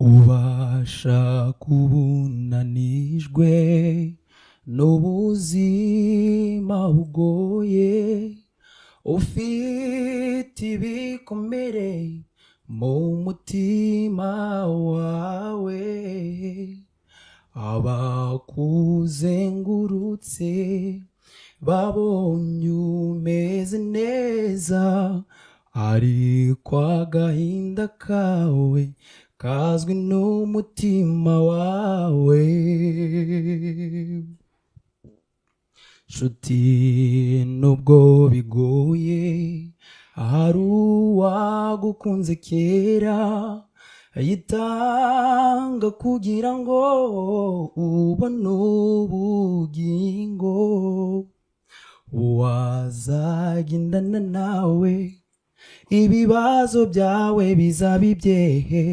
ubasha kubunanijwe n'ubuzima bugoye, ufite ibikomere mu mutima wawe, abakuzengurutse babonye umeze neza, ariko agahinda kawe kazwi n'umutima wawe. Nshuti, nubwo bigoye, hari uwagukunze kera, yitanga kugira ngo ubone ubugingo. Wazagendana nawe, ibibazo byawe bizaba ibyehe,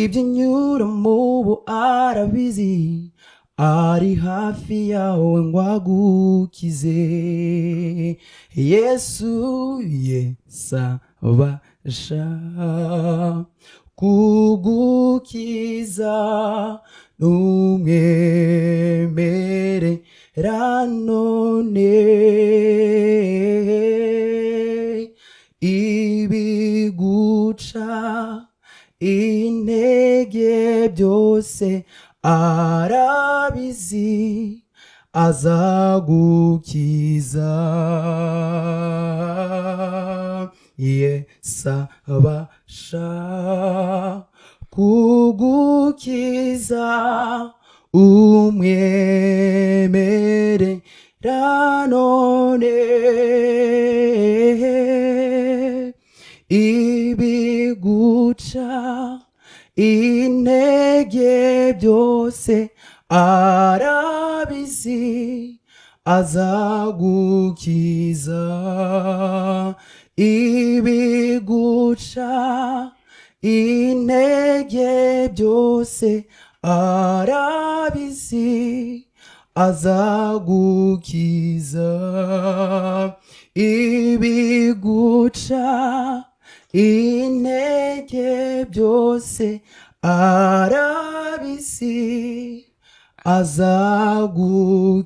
ibyo unyuramo ubu arabizi, ari hafi yawe ngo agukize. Yesu abasha kugukiza, numwemerera none. Ibiguca intege byose arabizi, azagukiza. Yesu abasha kugukiza, umwemerera none. Ibiguca intege byose arabizi, azagukiza. Ibiguca intege byose arabizi, azagukiza. Ibiguca intege byose arabizi, azagukiza.